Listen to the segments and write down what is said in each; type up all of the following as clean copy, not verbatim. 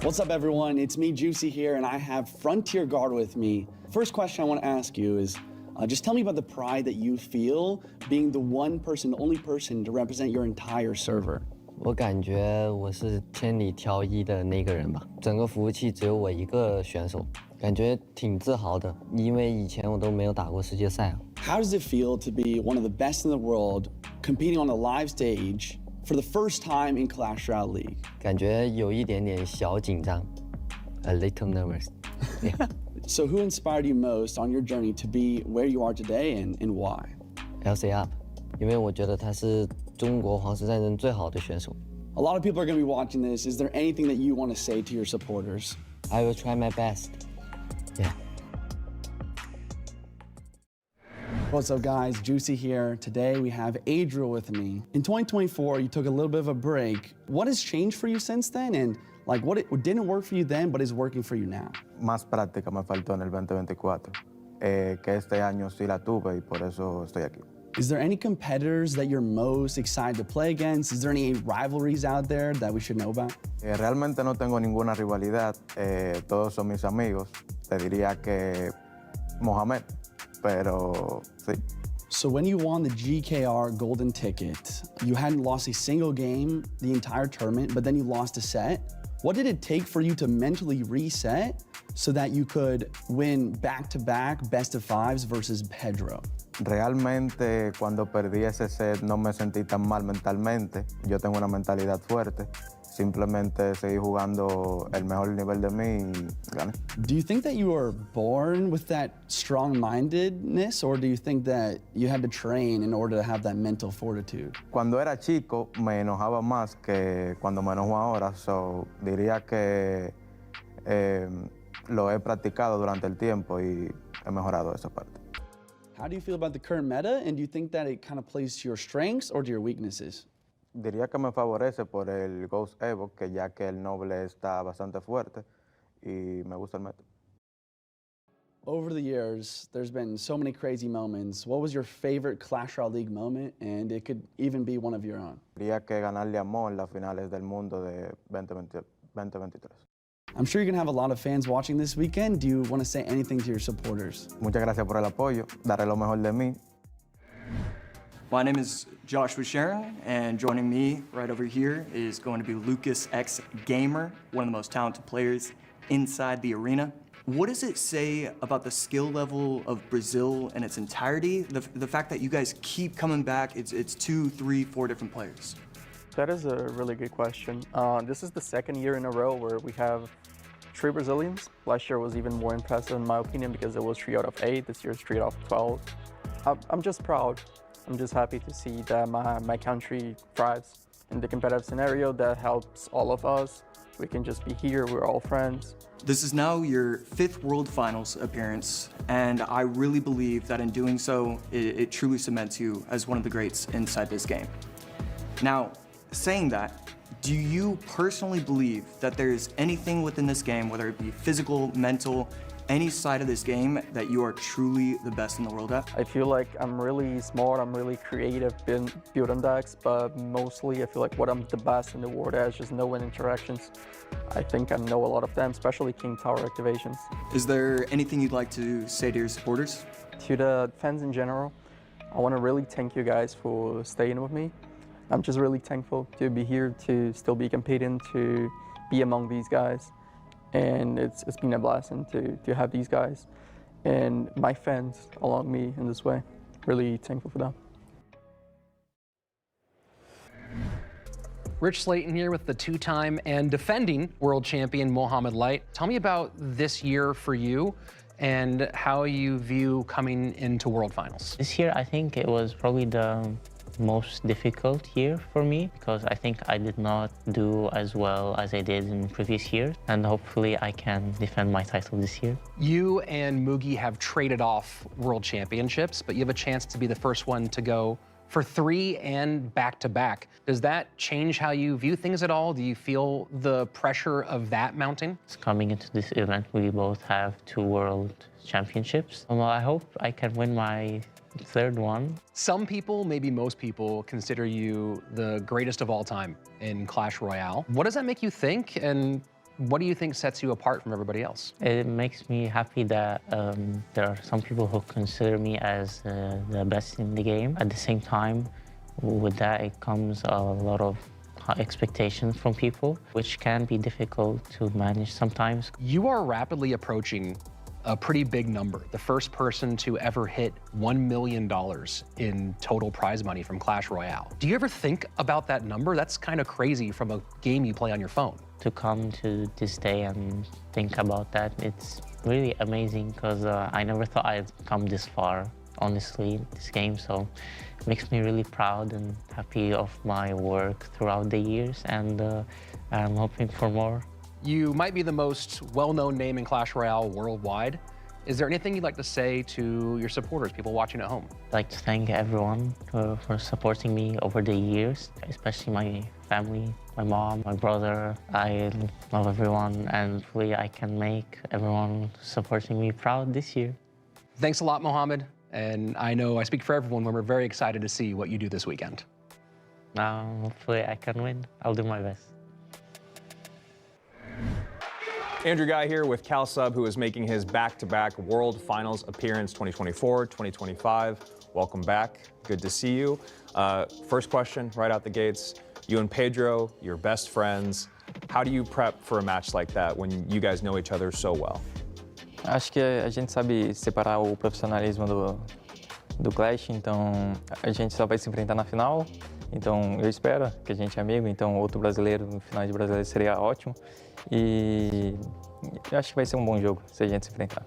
What's up, everyone? It's me, Juicy, here, and I have Frontier Guard with me. First question I want to ask you is, just tell me about the pride that you feel being the one person, the only person to represent your entire server. 我感觉我是千里挑一的那个人吧，整个服务器只有我一个选手，感觉挺自豪的，因为以前我都没有打过世界赛啊。How does it feel to be one of the best in the world, competing on a live stage for the first time in Clash Royale League? 感觉有一点点小紧张 ，a little nervous. Yeah. So who inspired you most on your journey to be where you are today and why? LC Up， 因为我觉得他是中国皇室战争最好的选手。A lot of people are going to be watching this. Is there anything that you want to say to your supporters? I will try my best. Yeah. What's up, guys? Juicy here. Today we have Adriel with me. In 2024, you took a little bit of a break. What has changed for you since then? And like what didn't work for you then, but is working for you now? Más práctica me faltó en el 2024, que este año sí la tuve y por eso estoy aquí. Is there any competitors that you're most excited to play against? Is there any rivalries out there that we should know about? Realmente no tengo ninguna rivalidad, todos son mis amigos. Te diría que Mohamed, pero sí. So when you won the GKR golden ticket, you hadn't lost a single game the entire tournament, but then you lost a set. What did it take for you to mentally reset so that you could win back-to-back best of fives versus Pedro? Realmente cuando perdí ese set no me sentí tan mal mentalmente. Yo tengo una mentalidad fuerte. Simplemente seguí jugando el mejor nivel de mí y gané. Do you think that you were born with that strong-mindedness, or do you think that you had to train in order to have that mental fortitude? Cuando era chico me enojaba más que cuando me enojo ahora, so diría que lo he practicado durante el tiempo y he mejorado esa parte. How do you feel about the current meta, and do you think that it kind of plays to your strengths or to your weaknesses? Diría que me favorece por el Ghost Evo, que ya que el noble está bastante fuerte y me gusta el meta. Over the years, there's been so many crazy moments. What was your favorite Clash Royale League moment? And it could even be one of your own. Diría que ganarle a Mo en las finales del mundo de 2023. I'm sure you're going to have a lot of fans watching this weekend. Do you want to say anything to your supporters? Muchas gracias por el apoyo. Daré lo mejor de mí. My name is Joshua Sharon, and joining me right over here is going to be LucasxGamer, one of the most talented players inside the arena. What does it say about the skill level of Brazil in its entirety? The fact that you guys keep coming back, it's 2, 3, 4 different players. That is a really good question. This is the second year in a row where we have 3 Brazilians. Last year was even more impressive in my opinion because it was 3 out of 8. This year is 3 out of 12. I'm just proud. I'm just happy to see that my country thrives in the competitive scenario. That helps all of us. We can just be here, we're all friends. This is now your 5th World Finals appearance, and I really believe that in doing so, it truly cements you as one of the greats inside this game. Now, saying that, do you personally believe that there's anything within this game, whether it be physical, mental, any side of this game, that you are truly the best in the world at? I feel like I'm really smart, I'm really creative building decks, but mostly I feel like what I'm the best in the world at is just knowing interactions. I think I know a lot of them, especially King Tower activations. Is there anything you'd like to say to your supporters? To the fans in general, I want to really thank you guys for staying with me. I'm just really thankful to be here, to still be competing, to be among these guys. And it's been a blessing to have these guys and my fans along me in this way. Really thankful for that. Rich Slayton here with the 2-time and defending world champion Mohamed Light. Tell me about this year for you and how you view coming into World Finals. This year, I think it was probably the most difficult year for me because I think I did not do as well as I did in previous years, and hopefully I can defend my title this year. You and Mugi have traded off world championships, but you have a chance to be the first one to go for 3 and back-to-back. Does that change how you view things at all? Do you feel the pressure of that mounting? Coming into this event, we both have 2 world championships. Well, I hope I can win my 3rd one. Some people, maybe most people, consider you the greatest of all time in Clash Royale. What does that make you think, and What do you think sets you apart from everybody else? It makes me happy that there are some people who consider me as the best in the game. At the same time, with that, it comes a lot of expectations from people, which can be difficult to manage sometimes. You are rapidly approaching a pretty big number, the first person to ever hit $1 million in total prize money from Clash Royale. Do you ever think about that number? That's kind of crazy from a game you play on your phone. To come to this day and think about that, it's really amazing because I never thought I'd come this far, honestly, this game. So it makes me really proud and happy of my work throughout the years, and I'm hoping for more. You might be the most well-known name in Clash Royale worldwide. Is there anything you'd like to say to your supporters, people watching at home? I'd like to thank everyone for supporting me over the years, especially my family, my mom, my brother. I love everyone, and hopefully I can make everyone supporting me proud this year. Thanks a lot, Mohamed. And I know I speak for everyone when we're very excited to see what you do this weekend. Hopefully I can win. I'll do my best. Andrew Guy here with CalSub, who is making his back-to-back World Finals appearance 2024, 2025. Welcome back. Good to see you. First question right out the gates. You and Pedro, you're best friends. How do you prep for a match like that when you guys know each other so well? Acho que a gente sabe separar o profissionalismo do Clash, então a gente só vai se enfrentar na final. Então eu espero que a gente é amigo, então outro brasileiro no final de brasileiro seria ótimo. E eu acho que vai ser bom jogo se a gente se enfrentar.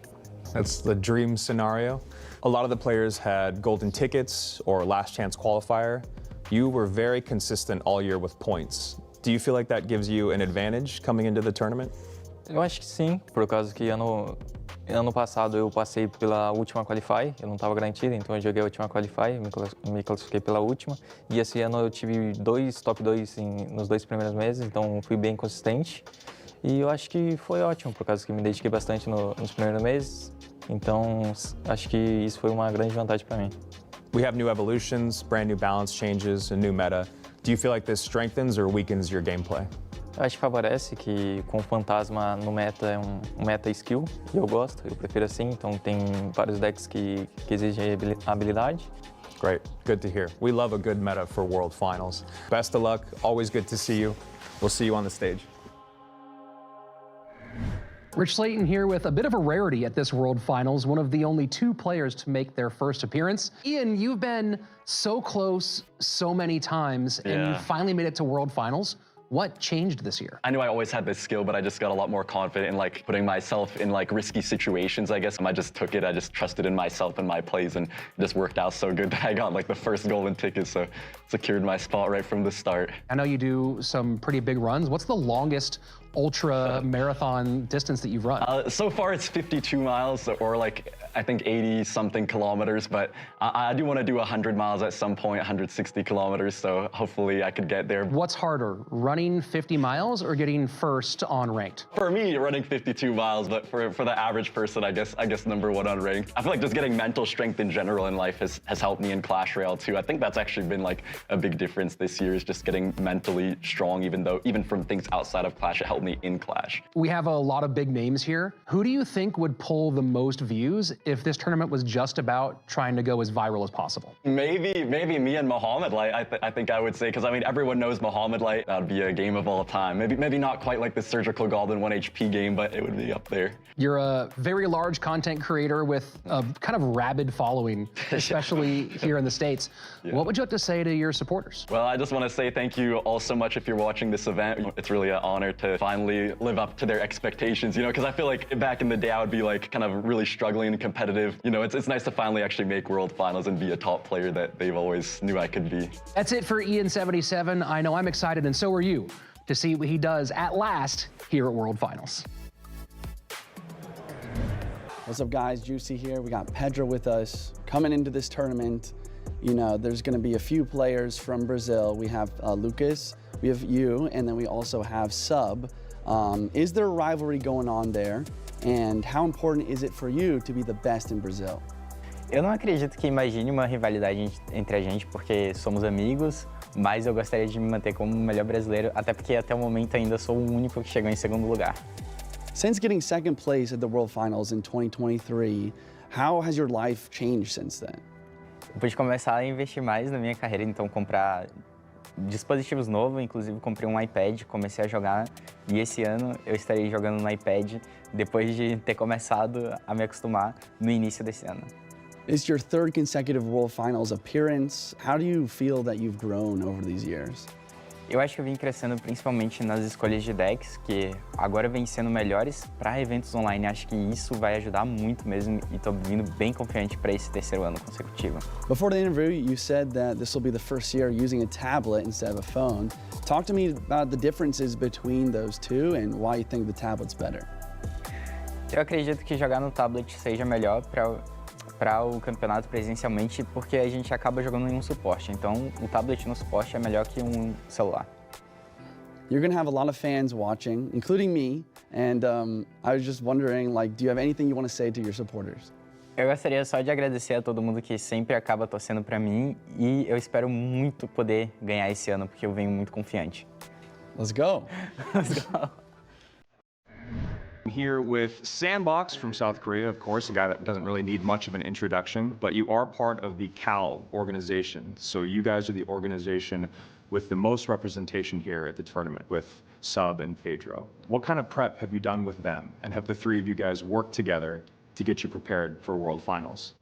That's the dream scenario. A lot of the players had golden tickets or last chance qualifier. You were very consistent all year with points. Do you feel like that gives you an advantage coming into the tournament? Eu acho que sim, por causa que ano passado eu passei pela última qualify, eu não estava garantido, então eu joguei a última qualify, me classifiquei pela última. E esse ano eu tive top 2 nos 2 primeiros meses, então fui bem consistente. E eu acho que foi ótimo, por causa que me dediquei bastante nos primeiros meses. Então acho que isso foi uma grande vantagem para mim. We have new evolutions, brand new balance changes, a new meta. Do you feel like this strengthens or weakens your gameplay? Eu acho que favorece que com o fantasma no meta é um meta skill, e eu gosto, eu prefiro assim, então tem vários decks que exigem habilidade. Great, good to hear. We love a good meta for World Finals. Best of luck, always good to see you. We'll see you on the stage. Rich Slayton here with a bit of a rarity at this World Finals, one of the only 2 players to make their first appearance. Ian, you've been so close so many times, and you finally made it to World Finals. What changed this year? I knew I always had this skill, but I just got a lot more confident in like putting myself in like risky situations, I guess. I just took it, I just trusted in myself and my plays, and it just worked out so good that I got like the first golden ticket, so secured my spot right from the start. I know you do some pretty big runs. What's the longest ultra marathon distance that you've run? So far it's 52 miles, or like I think 80 something kilometers, but I do want to do 100 miles at some point, 160 kilometers, so hopefully I could get there. What's harder, running 50 miles or getting first on ranked? For me, running 52 miles, but for the average person, I guess #1 on ranked. I feel like just getting mental strength in general in life has helped me in Clash Royale too. I think that's actually been like a big difference this year, is just getting mentally strong, even from things outside of Clash, it helped me in Clash. We have a lot of big names here. Who do you think would pull the most views if this tournament was just about trying to go as viral as possible? Maybe me and Mohamed Light, I think I would say, because I mean, everyone knows Mohamed Light. That'd be a game of all time. Maybe not quite like the Surgical Goblin 1 HP game, but it would be up there. You're a very large content creator with a kind of rabid following, especially here in the States. Yeah. What would you like to say to your supporters? Well, I just want to say thank you all so much if you're watching this event. It's really an honor to finally live up to their expectations, you know, because I feel like back in the day I would be like kind of really struggling and competitive. You know, it's nice to finally actually make World Finals and be a top player that they've always knew I could be. That's it for Ian77. I know I'm excited, and so are you, to see what he does at last here at World Finals. What's up, guys? Juicy here. We got Pedro with us coming into this tournament. You know, there's going to be a few players from Brazil. We have Lucas, we have you, and then we also have Sub. Is there a rivalry going on there? And how important is it for you to be the best in Brazil? Eu não acredito que imagine uma rivalidade entre a gente, porque somos amigos. mas eu gostaria de me manter como o melhor brasileiro, até porque até o momento ainda sou o único que chegou em segundo lugar. Since getting second place at the World Finals in 2023, how has your life changed since then? Eu pude começar a investir mais na minha carreira, então comprar dispositivos novos, inclusive comprei um iPad, comecei a jogar e esse ano eu estarei jogando no iPad depois de ter começado a me acostumar no início desse ano. It's your third consecutive World Finals appearance. How do you feel that you've grown over these years? Eu acho que eu vim crescendo principalmente nas escolhas de decks, que agora vêm sendo melhores para eventos online. Acho que isso vai ajudar muito mesmo e estou vindo bem confiante para esse terceiro ano consecutivo. Before the interview, you said that this will be the first year using a tablet instead of a phone. Talk to me about the differences between those two and why you think the tablet's better. Eu acredito que jogar no tablet seja melhor para o campeonato presencialmente, porque a gente acaba jogando em um suporte. Então, o tablet no suporte é melhor que um celular. You're going to have a lot of fans watching, including me, and I was just wondering, like, do you have anything you want to say to your supporters? Eu gostaria só de agradecer a todo mundo que sempre acaba torcendo para mim e eu espero muito poder ganhar esse ano, porque eu venho muito confiante. Let's go. Let's go. I'm here with Sanbox from South Korea, of course, a guy that doesn't really need much of an introduction, but you are part of the CAL organization. So you guys are the organization with the most representation here at the tournament with Sub and Pedro. What kind of prep have you done with them? And have the three of you guys worked together to get you prepared for World Finals?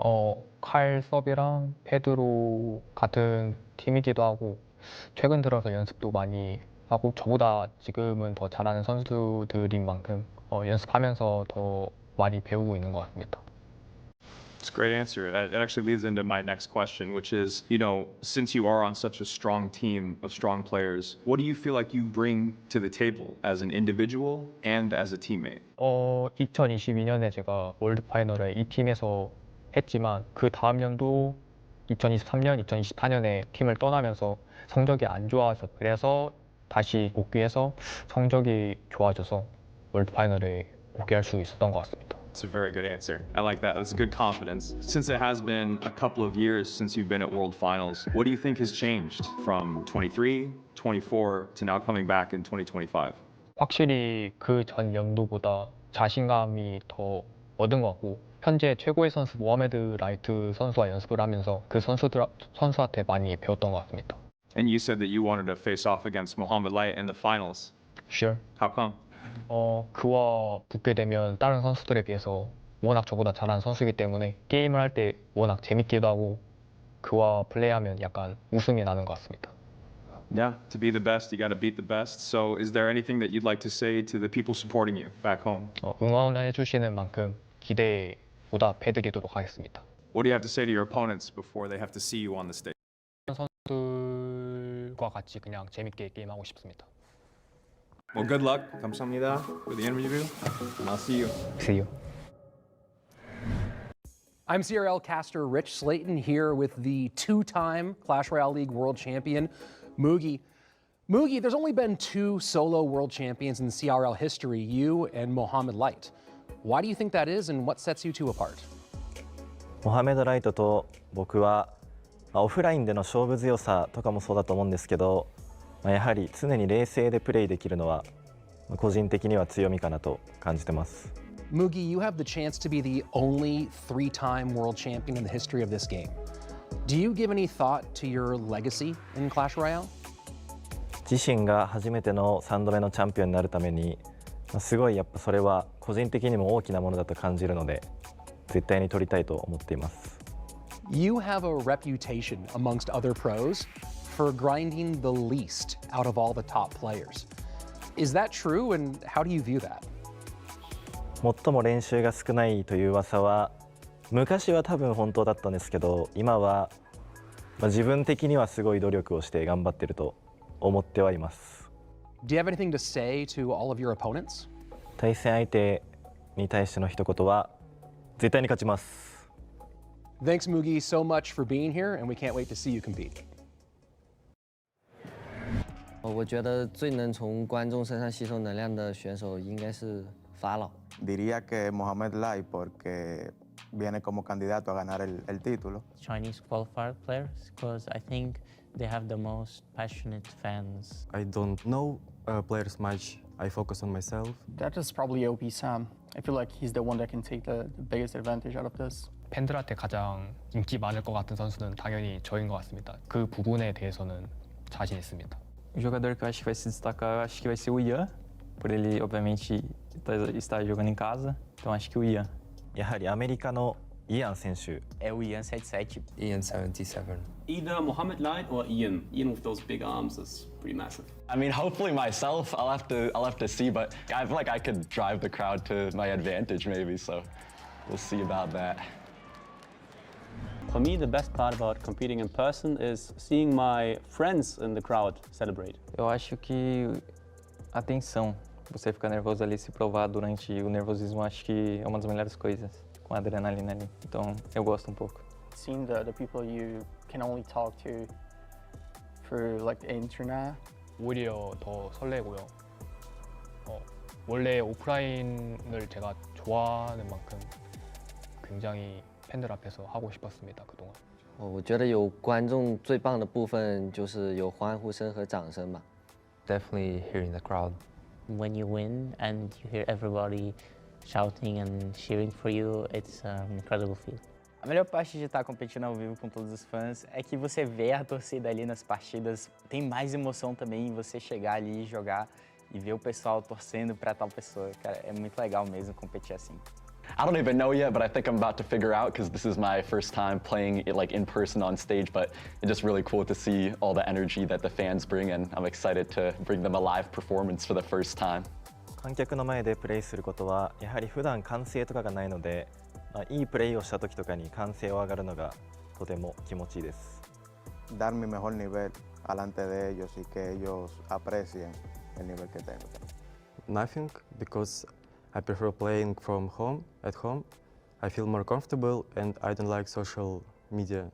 칼 서비랑 페드로 같은 팀이기도 하고 최근 들어서 연습도 많이 하고 저보다 지금은 더 잘하는 선수들인 만큼 연습하면서 더 많이 배우고 있는 것 같습니다. It's a great answer. It actually leads into my next question, which is, you know, since you are on such a strong team of strong players, what do you feel like you bring to the table as an individual and as a teammate? 2022년에 제가 월드 파이널을 이 팀에서 했지만 그 다음 연도 2023년, 2024년에 팀을 떠나면서 성적이 안 좋아서 그래서 다시 복귀해서 성적이 좋아져서 월드 파이널에 복귀할 수 있었던 것 같습니다. It's a very good answer. I like that. That's good confidence. Since it has been a couple of years since you've been at World Finals, what do you think has changed from 23, 24 to now coming back in 2025? 확실히 그 전 연도보다 자신감이 더 얻은 것 같고 현재 최고의 선수 모하메드 라이트 선수와 연습을 하면서 그 선수한테 많이 배웠던 것 같습니다. And you said that you wanted to face off against Mohamed Light in the finals. Sure. How come? 그와 붙게 되면 다른 선수들에 비해서 워낙 저보다 잘하는 선수이기 때문에 게임을 할 때 워낙 재밌기도 하고 그와 플레이하면 약간 웃음이 나는 것 같습니다. Yeah, to be the best, you got to beat the best. So is there anything that you'd like to say to the people supporting you back home? 응원해 주시는 만큼 기대에 보답해드리도록 하겠습니다. What do you have to say to your opponents before they have to see you on the stage? 선수들과 같이 그냥 재밌게 게임하고 싶습니다. Well, good luck. 감사합니다 for the interview, and I'll see you. See you. I'm CRL caster Rich Slayton here with the two-time Clash Royale League world champion, Mugi. Mugi, there's only been two solo world champions in CRL history, you and Mohamed Light. Why do you think that is, and what sets you two apart? モハメド・ライトと僕はオフラインでの勝負強さとかもそうだと思うんですけど、やはり常に冷静でプレイできるのは個人的には強みかなと感じてます。Mugi, you have the chance to be the only three-time world champion in the history of this game. Do you give any thought to your legacy in Clash Royale? 自身が初めての3度目のチャンピオンになるために、すごいやっぱそれは個人的にも大きなものだと感じるので、絶対に取りたいと思っています。You have a reputation amongst other pros for grinding the least out of all the top players. Is that true, and how do you view that? 最も練習が少ないという噂は昔は多分本当だったんですけど、今は自分的にはすごい努力をして頑張ってると思ってはいます。Do you have anything to say to all of your opponents? 対戦相手に対しての一言は絶対に勝ちます。Thanks, Mugi, so much for being here, and we can't wait to see you compete. 我觉得最能从观众身上吸收能量的选手应该是法老。Diría que Mohamed Light porque viene como candidato a ganar el título. Chinese qualifier players, because I think They have the most passionate fans. I don't know players much. I focus on myself. That is probably OP Sam. I feel like he's the one that can take the biggest advantage out of this. 팬들한테 가장 인기 많을 것 같은 선수는 당연히 저인 것 같습니다. 그 부분에 대해서는 자신 있습니다. O jogador que eu acho que vai se destacar, eu acho que vai ser o Ian, por ele, obviamente, estar jogando em casa, então acho que o Ian. やはりアメリカのイアン選手。 É o Ian 77. Ian 77. Either Mohamed Light or Ian. Ian with those big arms is pretty massive. I mean, hopefully myself. I'll have to see, but I feel like I could drive the crowd to my advantage maybe. So we'll see about that. For me, the best part about competing in person is seeing my friends in the crowd celebrate. Eu acho que a tensão, você ficar nervoso ali, se provar durante o nervosismo, acho que é uma das melhores coisas, com a adrenalina ali. Então, eu gosto um pouco. Seeing the people you can only talk to for like the internet. 오히려 더 설레고요. 원래 오프라인을 제가 좋아하는 만큼 굉장히 팬들 앞에서 하고 싶었습니다, 그동안. 我觉得有观众最棒的部分就是有欢呼声和掌声吧。Definitely hearing the crowd. When you win and you hear everybody shouting and cheering for you, it's an incredible feeling. A melhor parte de estar competindo ao vivo com todos os fãs é que você vê a torcida ali nas partidas, tem mais emoção também em você chegar ali e jogar e ver o pessoal torcendo para tal pessoa. Cara, é muito legal mesmo competir assim. I don't even know yet, but I think I'm about to figure out because this is my first time playing it like in person on stage, but it's just really cool to see all the energy that the fans bring, and I'm excited to bring them a live performance for the first time. 観客の前でプレイすることはやはり普段歓声とかがないので、いいプレイをした時とかに歓声を上がるのがとても気持ちいいです。Dar mi mejor nivel alante de ellos y que ellos aprecien el nivel que tengo. Nothing, because I prefer playing from home, at home. I feel more comfortable and I don't like social media